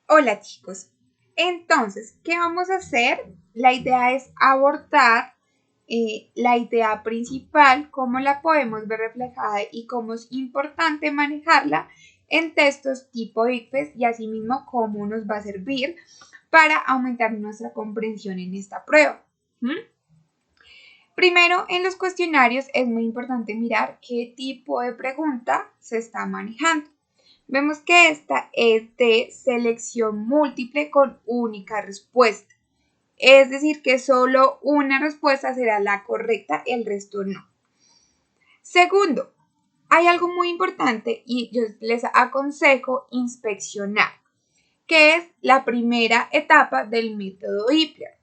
Hola chicos, entonces, ¿qué vamos a hacer? La idea es abordar la idea principal, cómo la podemos ver reflejada y cómo es importante manejarla en textos tipo ICFES y asimismo cómo nos va a servir para aumentar nuestra comprensión en esta prueba. Primero, en los cuestionarios es muy importante mirar qué tipo de pregunta se está manejando. Vemos que esta es de selección múltiple con única respuesta. Es decir, que solo una respuesta será la correcta, el resto no. Segundo, hay algo muy importante y yo les aconsejo inspeccionar, que es la primera etapa del método IPLER.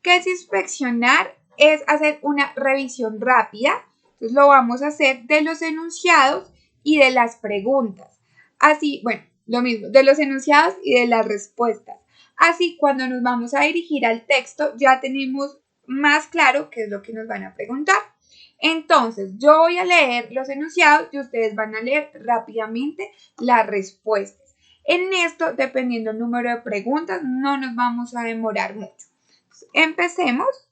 ¿Qué es inspeccionar? Es hacer una revisión rápida. Entonces lo vamos a hacer de los enunciados y de las preguntas. Así, bueno, lo mismo, de los enunciados y de las respuestas. Así, cuando nos vamos a dirigir al texto, ya tenemos más claro qué es lo que nos van a preguntar. Entonces, yo voy a leer los enunciados y ustedes van a leer rápidamente las respuestas. En esto, dependiendo del número de preguntas, no nos vamos a demorar mucho. Empecemos.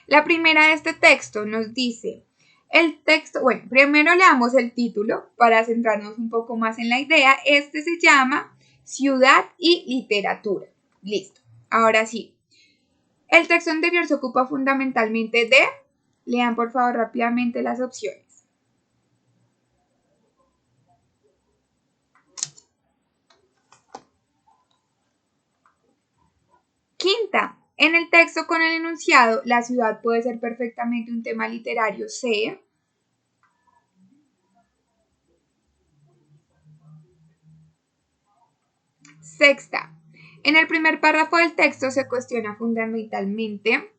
La primera de este texto nos dice, el texto, bueno, primero leamos el título para centrarnos un poco más en la idea. Este se llama Ciudad y Literatura. Listo. Ahora sí. El texto anterior se ocupa fundamentalmente de, lean por favor rápidamente las opciones. Quinta, en el texto con el enunciado, la ciudad puede ser perfectamente un tema literario. C. Sexta, en el primer párrafo del texto se cuestiona fundamentalmente.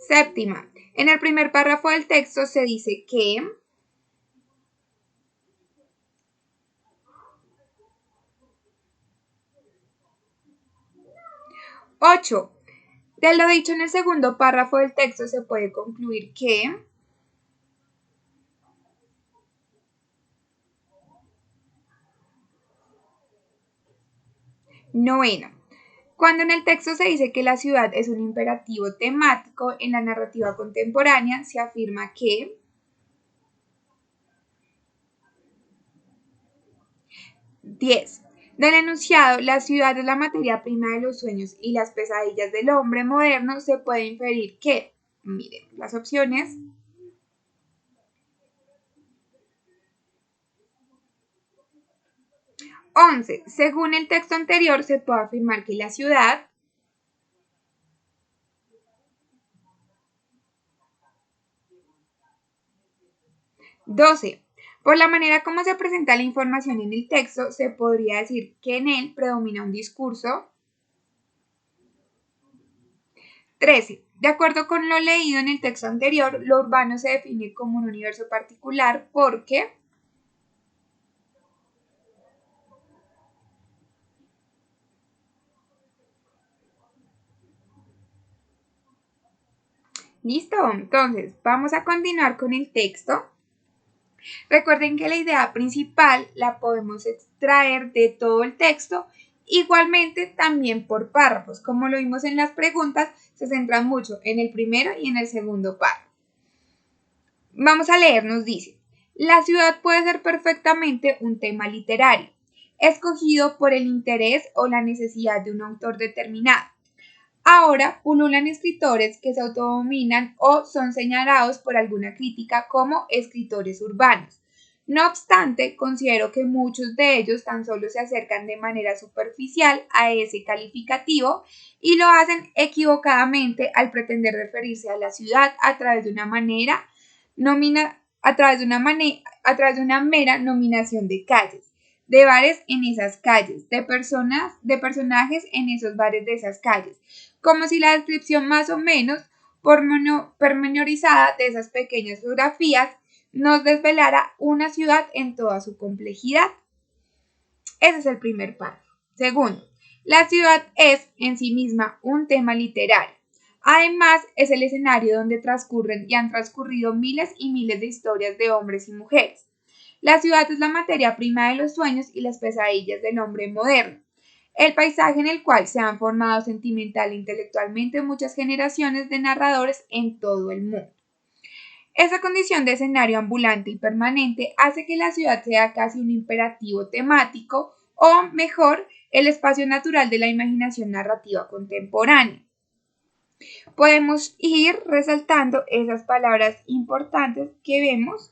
Séptima, en el primer párrafo del texto se dice que. Ocho, de lo dicho en el segundo párrafo del texto se puede concluir que. Noveno, cuando en el texto se dice que la ciudad es un imperativo temático en la narrativa contemporánea, se afirma que. 10. Del enunciado, la ciudad es la materia prima de los sueños y las pesadillas del hombre moderno, se puede inferir que, miren las opciones. Once. Según el texto anterior, se puede afirmar que la ciudad. 12. Por la manera como se presenta la información en el texto, se podría decir que en él predomina un discurso. 13. De acuerdo con lo leído en el texto anterior, lo urbano se define como un universo particular porque. Listo, entonces vamos a continuar con el texto. Recuerden que la idea principal la podemos extraer de todo el texto, igualmente también por párrafos. Como lo vimos en las preguntas, se centran mucho en el primero y en el segundo párrafo. Vamos a leer, nos dice, la ciudad puede ser perfectamente un tema literario, escogido por el interés o la necesidad de un autor determinado. Ahora pululan escritores que se autodominan o son señalados por alguna crítica como escritores urbanos. No obstante, considero que muchos de ellos tan solo se acercan de manera superficial a ese calificativo y lo hacen equivocadamente al pretender referirse a la ciudad a través de una mera nominación de calles, de bares en esas calles, de personajes en esos bares de esas calles, como si la descripción más o menos pormenorizada de esas pequeñas geografías nos desvelara una ciudad en toda su complejidad. Ese es el primer párrafo. Segundo, la ciudad es en sí misma un tema literario. Además, es el escenario donde transcurren y han transcurrido miles y miles de historias de hombres y mujeres. La ciudad es la materia prima de los sueños y las pesadillas del hombre moderno. El paisaje en el cual se han formado sentimental e intelectualmente muchas generaciones de narradores en todo el mundo. Esa condición de escenario ambulante y permanente hace que la ciudad sea casi un imperativo temático, o mejor, el espacio natural de la imaginación narrativa contemporánea. Podemos ir resaltando esas palabras importantes que vemos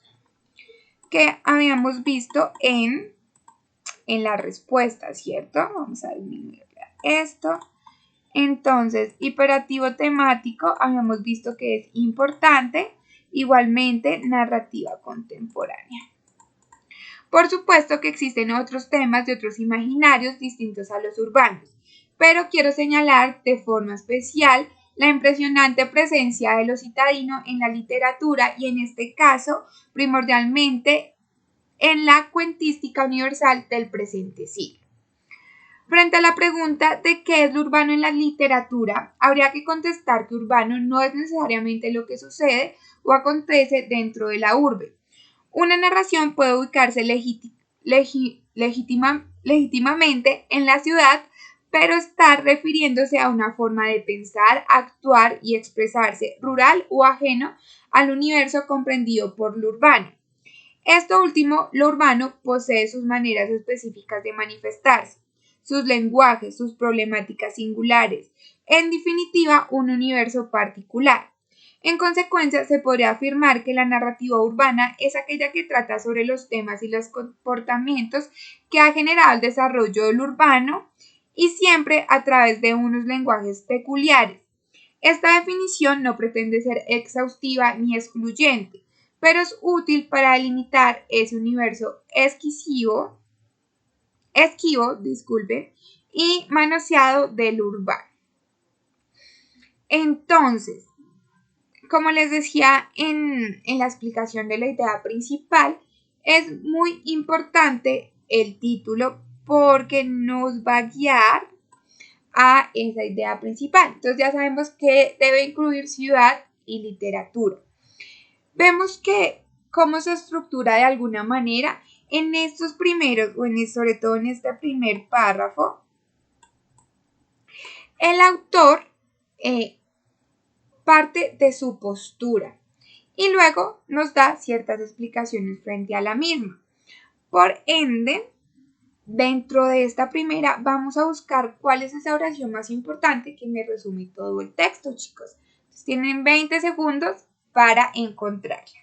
que habíamos visto en la respuesta, ¿cierto? Vamos a disminuir esto. Entonces, hiperactivo temático, habíamos visto que es importante, igualmente narrativa contemporánea. Por supuesto que existen otros temas de otros imaginarios distintos a los urbanos, pero quiero señalar de forma especial la impresionante presencia de lo citadino en la literatura y en este caso primordialmente en la cuentística universal del presente siglo. Frente a la pregunta de qué es lo urbano en la literatura, habría que contestar que urbano no es necesariamente lo que sucede o acontece dentro de la urbe. Una narración puede ubicarse legítimamente en la ciudad, pero está refiriéndose a una forma de pensar, actuar y expresarse rural o ajeno al universo comprendido por lo urbano. Esto último, lo urbano, posee sus maneras específicas de manifestarse, sus lenguajes, sus problemáticas singulares, en definitiva, un universo particular. En consecuencia, se podría afirmar que la narrativa urbana es aquella que trata sobre los temas y los comportamientos que ha generado el desarrollo del urbano y siempre a través de unos lenguajes peculiares. Esta definición no pretende ser exhaustiva ni excluyente, pero es útil para delimitar ese universo esquivo, y manoseado del urbano. Entonces, como les decía en la explicación de la idea principal, es muy importante el título porque nos va a guiar a esa idea principal. Entonces ya sabemos que debe incluir ciudad y literatura. Vemos que cómo se estructura de alguna manera en estos primeros, sobre todo en este primer párrafo, el autor parte de su postura y luego nos da ciertas explicaciones frente a la misma. Por ende, dentro de esta primera vamos a buscar cuál es esa oración más importante que me resume todo el texto, chicos. Entonces, tienen 20 segundos para encontrarla.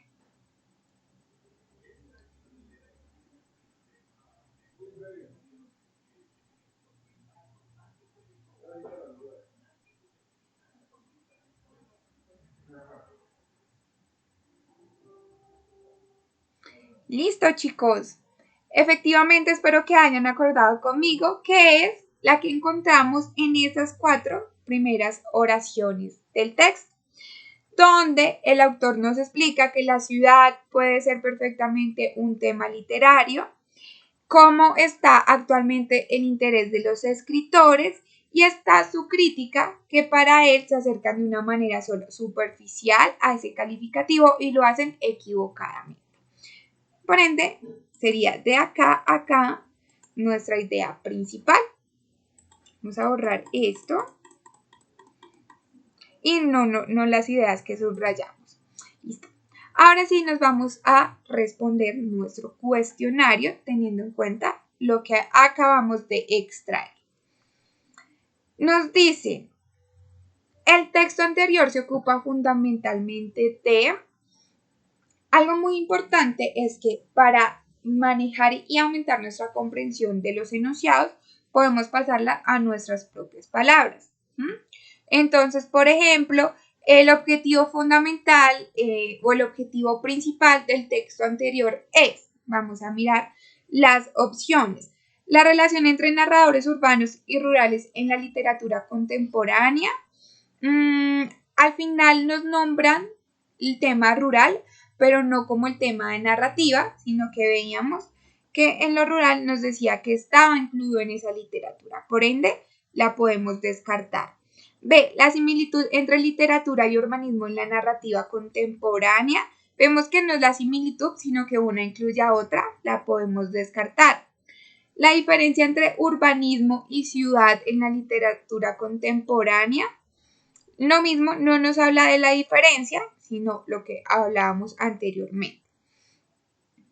Listo, chicos. Efectivamente, espero que hayan acordado conmigo que es la que encontramos en esas 4 primeras oraciones del texto, donde el autor nos explica que la ciudad puede ser perfectamente un tema literario, cómo está actualmente el interés de los escritores y está su crítica, que para él se acercan de una manera solo superficial a ese calificativo y lo hacen equivocadamente. Por ende, sería de acá a acá nuestra idea principal. Vamos a borrar esto. Y no las ideas que subrayamos. Listo. Ahora sí nos vamos a responder nuestro cuestionario teniendo en cuenta lo que acabamos de extraer. Nos dice, el texto anterior se ocupa fundamentalmente de... Algo muy importante es que para manejar y aumentar nuestra comprensión de los enunciados, podemos pasarla a nuestras propias palabras. Entonces, por ejemplo, el objetivo fundamental o el objetivo principal del texto anterior es, vamos a mirar las opciones, la relación entre narradores urbanos y rurales en la literatura contemporánea. Al final nos nombran el tema rural, pero no como el tema de narrativa, sino que veíamos que en lo rural nos decía que estaba incluido en esa literatura. Por ende, la podemos descartar. B. La similitud entre literatura y urbanismo en la narrativa contemporánea. Vemos que no es la similitud, sino que una incluye a otra, la podemos descartar. La diferencia entre urbanismo y ciudad en la literatura contemporánea, lo mismo, no nos habla de la diferencia, sino lo que hablábamos anteriormente.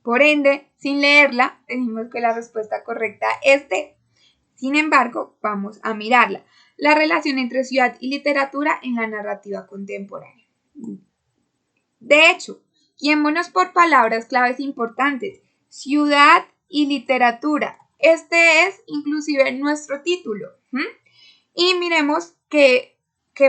Por ende, sin leerla, decimos que la respuesta correcta es D. Sin embargo, vamos a mirarla. La relación entre ciudad y literatura en la narrativa contemporánea. De hecho, guiémonos por palabras claves importantes. Ciudad y literatura. Este es inclusive nuestro título. Y miremos qué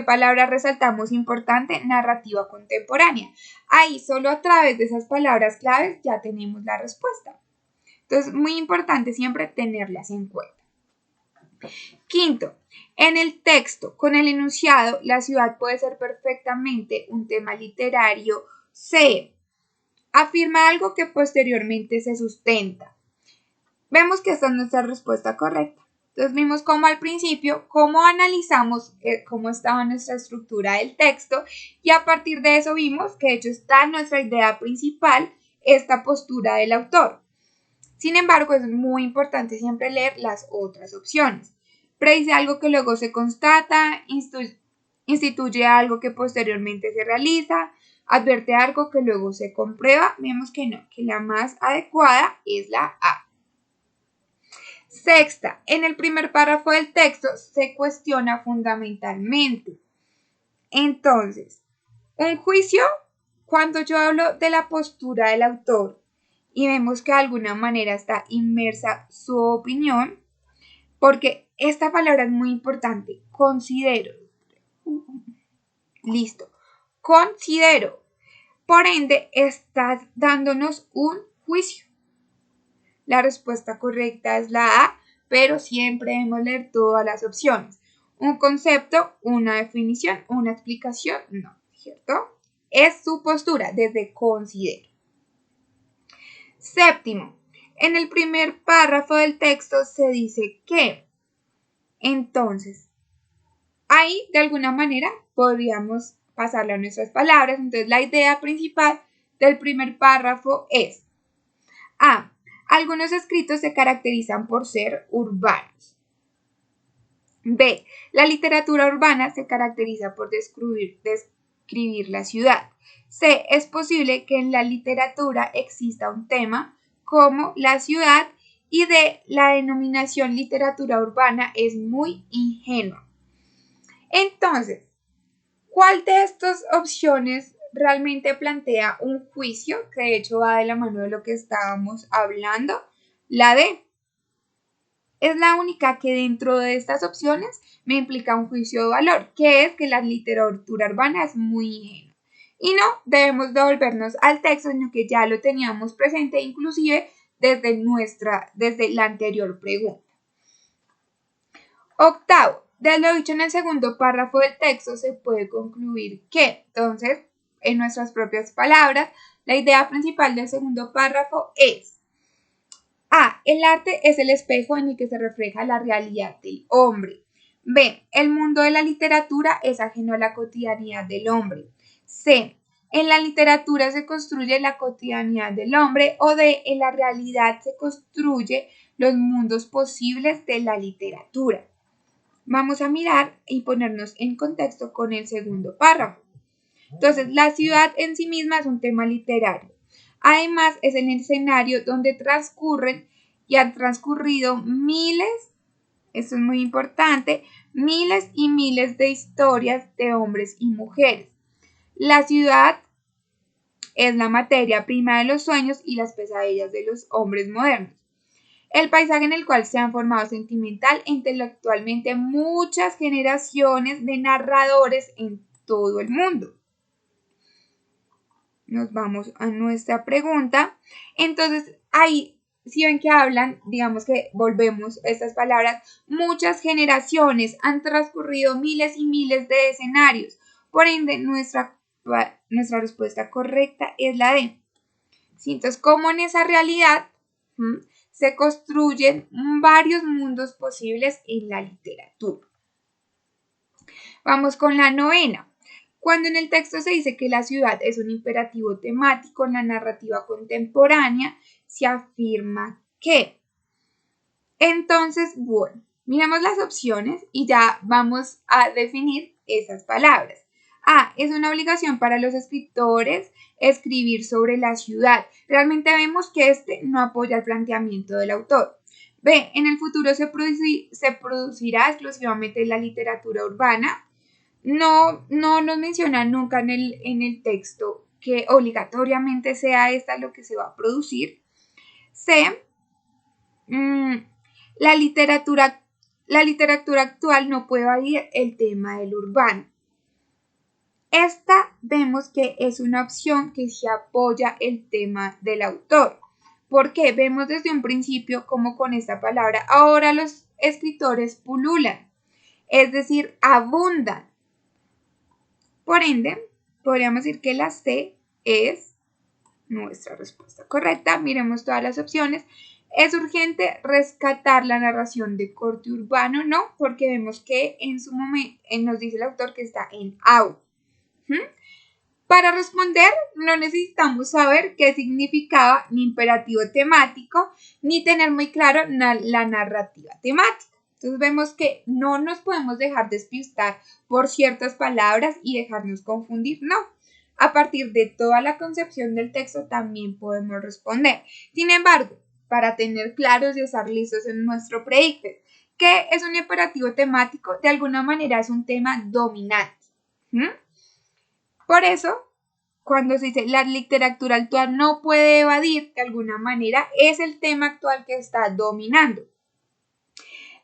palabra resaltamos importante, narrativa contemporánea. Ahí solo a través de esas palabras claves ya tenemos la respuesta. Entonces, muy importante siempre tenerlas en cuenta. Quinto, en el texto, con el enunciado, la ciudad puede ser perfectamente un tema literario. C. Afirma algo que posteriormente se sustenta. Vemos que esta es nuestra respuesta correcta. Entonces vimos cómo al principio, cómo analizamos cómo estaba nuestra estructura del texto y a partir de eso vimos que de hecho está nuestra idea principal, esta postura del autor. Sin embargo, es muy importante siempre leer las otras opciones. Predice algo que luego se constata, instituye algo que posteriormente se realiza, advierte algo que luego se comprueba. Vemos que no, que la más adecuada es la A. Sexta, en el primer párrafo del texto se cuestiona fundamentalmente. Entonces, un juicio, cuando yo hablo de la postura del autor y vemos que de alguna manera está inmersa su opinión, porque esta palabra es muy importante, considero. Listo, considero. Por ende, estás dándonos un juicio. La respuesta correcta es la A, pero siempre debemos leer todas las opciones. Un concepto, una definición, una explicación, no, ¿cierto? Es su postura desde considero. Séptimo, en el primer párrafo del texto se dice que, entonces, ahí de alguna manera podríamos pasarle a nuestras palabras. Entonces, la idea principal del primer párrafo es A. Algunos escritos se caracterizan por ser urbanos. B. La literatura urbana se caracteriza por describir la ciudad. C. Es posible que en la literatura exista un tema como la ciudad. Y D. La denominación literatura urbana es muy ingenua. Entonces, ¿cuál de estas opciones realmente plantea un juicio, que de hecho va de la mano de lo que estábamos hablando? La D. Es la única que dentro de estas opciones me implica un juicio de valor, que es que la literatura urbana es muy ingenua. Y no debemos devolvernos al texto, sino que ya lo teníamos presente inclusive desde la anterior pregunta. Octavo, de lo dicho en el segundo párrafo del texto se puede concluir que, entonces, en nuestras propias palabras, la idea principal del segundo párrafo es A. El arte es el espejo en el que se refleja la realidad del hombre. B. El mundo de la literatura es ajeno a la cotidianidad del hombre. C. En la literatura se construye la cotidianidad del hombre. O D. En la realidad se construye los mundos posibles de la literatura. Vamos a mirar y ponernos en contexto con el segundo párrafo. Entonces, la ciudad en sí misma es un tema literario. Además, es el escenario donde transcurren y han transcurrido miles, esto es muy importante, miles y miles de historias de hombres y mujeres. La ciudad es la materia prima de los sueños y las pesadillas de los hombres modernos. El paisaje en el cual se han formado sentimental e intelectualmente muchas generaciones de narradores en todo el mundo. Nos vamos a nuestra pregunta. Entonces, ahí, si ven que hablan, digamos que volvemos a estas palabras, muchas generaciones, han transcurrido miles y miles de escenarios. Por ende, nuestra respuesta correcta es la D. ¿Sí? Entonces, como en esa realidad se construyen varios mundos posibles en la literatura. Vamos con la novena. Cuando en el texto se dice que la ciudad es un imperativo temático en la narrativa contemporánea, se afirma que. Entonces, bueno, miremos las opciones y ya vamos a definir esas palabras. A. Es una obligación para los escritores escribir sobre la ciudad. Realmente vemos que este no apoya el planteamiento del autor. B. En el futuro se producirá exclusivamente la literatura urbana. No nos menciona nunca en el texto que obligatoriamente sea esta lo que se va a producir. C. La literatura actual no puede evadir el tema del urbano. Esta vemos que es una opción que se apoya el tema del autor. Porque vemos desde un principio como con esta palabra ahora los escritores pululan, es decir, abundan. Por ende, podríamos decir que la C es nuestra respuesta correcta. Miremos todas las opciones. ¿Es urgente rescatar la narración de corte urbano? No, porque vemos que en su momento nos dice el autor que está en out. Para responder, no necesitamos saber qué significaba ni imperativo temático, ni tener muy claro la narrativa temática. Entonces vemos que no nos podemos dejar despistar por ciertas palabras y dejarnos confundir, no. A partir de toda la concepción del texto también podemos responder. Sin embargo, para tener claros y estar listos en nuestro predicted, que es un imperativo temático, de alguna manera es un tema dominante. Por eso, cuando se dice la literatura actual no puede evadir, de alguna manera, es el tema actual que está dominando.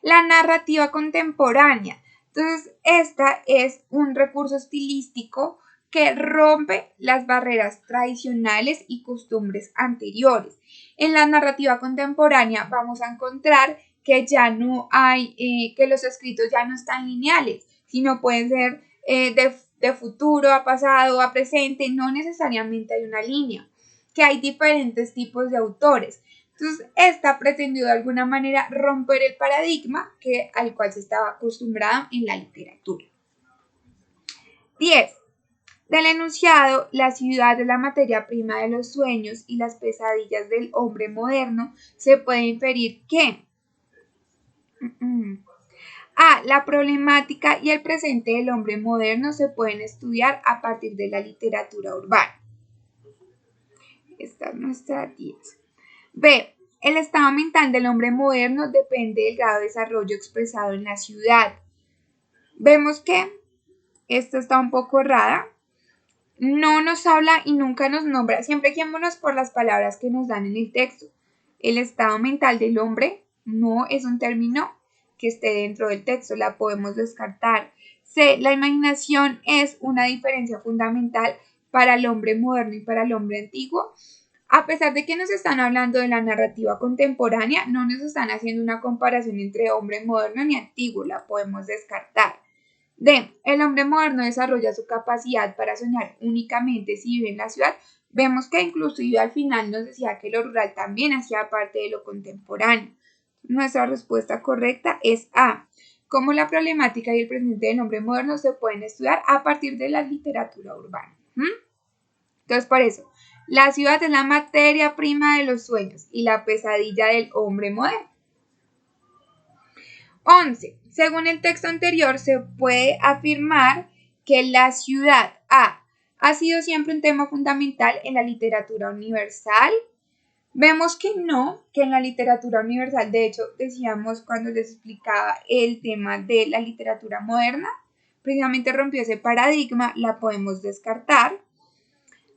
La narrativa contemporánea. Entonces, esta es un recurso estilístico que rompe las barreras tradicionales y costumbres anteriores. En la narrativa contemporánea vamos a encontrar que ya no hay, que los escritos ya no están lineales, sino pueden ser de futuro a pasado a presente, no necesariamente hay una línea, que hay diferentes tipos de autores. Entonces, esta pretendió de alguna manera romper el paradigma al cual se estaba acostumbrado en la literatura. 10. Del enunciado, la ciudad es la materia prima de los sueños y las pesadillas del hombre moderno, se puede inferir que A. La problemática y el presente del hombre moderno se pueden estudiar a partir de la literatura urbana. Esta es nuestra 10. B. El estado mental del hombre moderno depende del grado de desarrollo expresado en la ciudad. Vemos que esta está un poco errada. No nos habla y nunca nos nombra. Siempre guiémonos por las palabras que nos dan en el texto. El estado mental del hombre no es un término que esté dentro del texto. La podemos descartar. C. La imaginación es una diferencia fundamental para el hombre moderno y para el hombre antiguo. A pesar de que nos están hablando de la narrativa contemporánea, no nos están haciendo una comparación entre hombre moderno ni antiguo, la podemos descartar. D. El hombre moderno desarrolla su capacidad para soñar únicamente si vive en la ciudad. Vemos que inclusive al final nos decía que lo rural también hacía parte de lo contemporáneo. Nuestra respuesta correcta es A. Cómo la problemática y el presente del hombre moderno se pueden estudiar a partir de la literatura urbana. Entonces, por eso, la ciudad es la materia prima de los sueños y la pesadilla del hombre moderno. 11. Según el texto anterior, se puede afirmar que la ciudad A ha sido siempre un tema fundamental en la literatura universal. Vemos que no, que en la literatura universal, de hecho, decíamos cuando les explicaba el tema de la literatura moderna, precisamente rompió ese paradigma, la podemos descartar.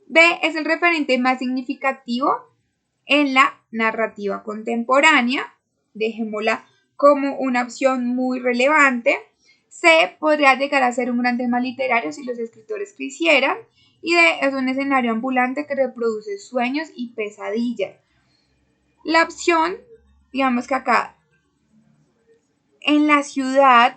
B. Es el referente más significativo en la narrativa contemporánea. Dejémosla como una opción muy relevante. C. Podría llegar a ser un gran tema literario si los escritores quisieran. Y D. Es un escenario ambulante que reproduce sueños y pesadillas. La opción, digamos que acá, en la ciudad,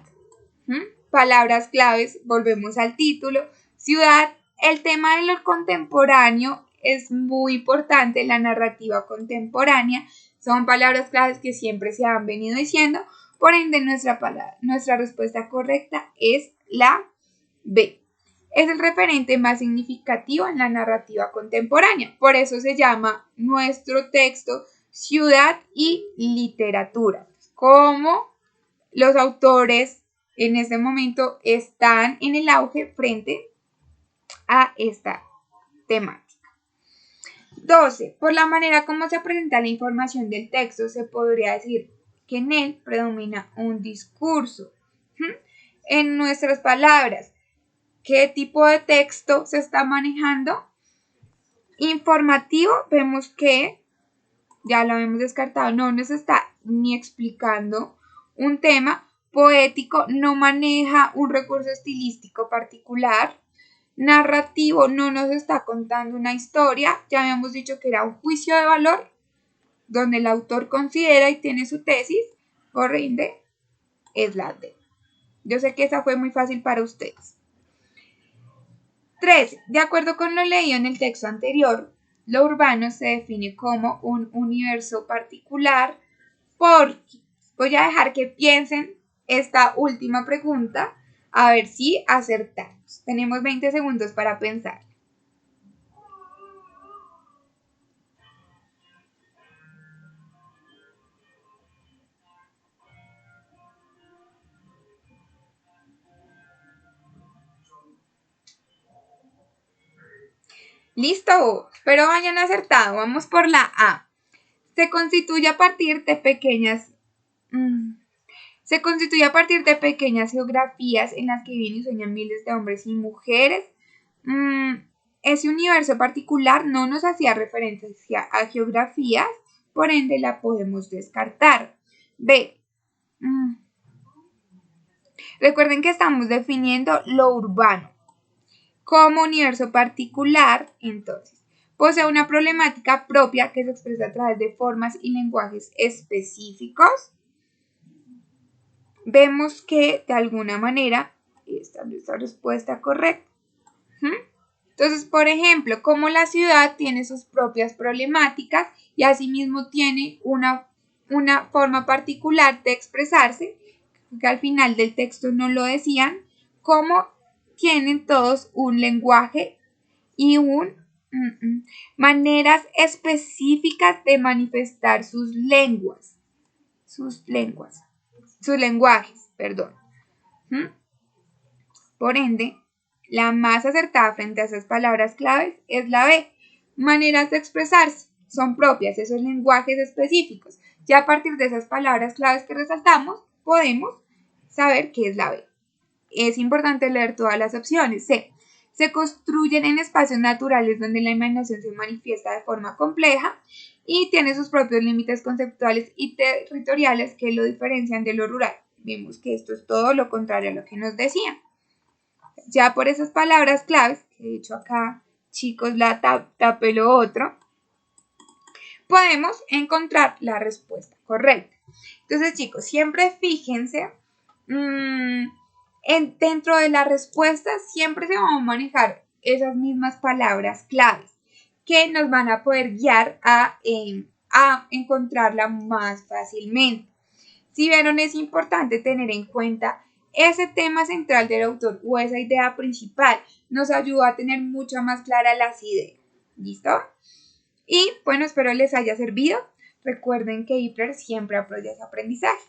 palabras claves, volvemos al título, ciudad. El tema de lo contemporáneo es muy importante en la narrativa contemporánea. Son palabras claves que siempre se han venido diciendo. Por ende, nuestra respuesta correcta es la B. es el referente más significativo en la narrativa contemporánea. Por eso se llama nuestro texto Ciudad y Literatura. Como los autores en este momento están en el auge frente a esta temática. 12. Por la manera como se presenta la información del texto, se podría decir que en él predomina un discurso. En nuestras palabras, ¿qué tipo de texto se está manejando? Informativo, vemos que ya lo hemos descartado, no nos está ni explicando un tema. Poético, no maneja un recurso estilístico particular. Narrativo, no nos está contando una historia. Ya habíamos dicho que era un juicio de valor donde el autor considera y tiene su tesis, por ende, es la D. Yo sé que esa fue muy fácil para ustedes. 13. De acuerdo con lo leído en el texto anterior, lo urbano se define como un universo particular porque voy a dejar que piensen esta última pregunta a ver si acertamos. Tenemos 20 segundos para pensar. ¡Listo! Espero hayan acertado. Vamos por la A. Se constituye a partir de pequeñas geografías en las que viven y sueñan miles de hombres y mujeres. Ese universo particular no nos hacía referencia a geografías, por ende la podemos descartar. B. Recuerden que estamos definiendo lo urbano como universo particular, entonces posee una problemática propia que se expresa a través de formas y lenguajes específicos. Vemos que de alguna manera esta es nuestra respuesta correcta. Entonces, por ejemplo, como la ciudad tiene sus propias problemáticas y asimismo tiene una forma particular de expresarse, que al final del texto no lo decían, como tienen todos un lenguaje y maneras específicas de manifestar sus lenguajes, perdón. Por ende, la más acertada frente a esas palabras claves es la B. Maneras de expresarse son propias, esos lenguajes específicos. Ya a partir de esas palabras claves que resaltamos, podemos saber qué es la B. Es importante leer todas las opciones. C. Se construyen en espacios naturales donde la imaginación se manifiesta de forma compleja y tiene sus propios límites conceptuales y territoriales que lo diferencian de lo rural. Vemos que esto es todo lo contrario a lo que nos decían. Ya por esas palabras claves, que de hecho acá, chicos, la tapé lo otro, podemos encontrar la respuesta correcta. Entonces, chicos, siempre fíjense dentro de la respuesta siempre se van a manejar esas mismas palabras claves que nos van a poder guiar a encontrarla más fácilmente. Si vieron, es importante tener en cuenta ese tema central del autor o esa idea principal. Nos ayuda a tener mucho más claras las ideas. ¿Listo? Y bueno, espero les haya servido. Recuerden que IPRER siempre apoya ese aprendizaje.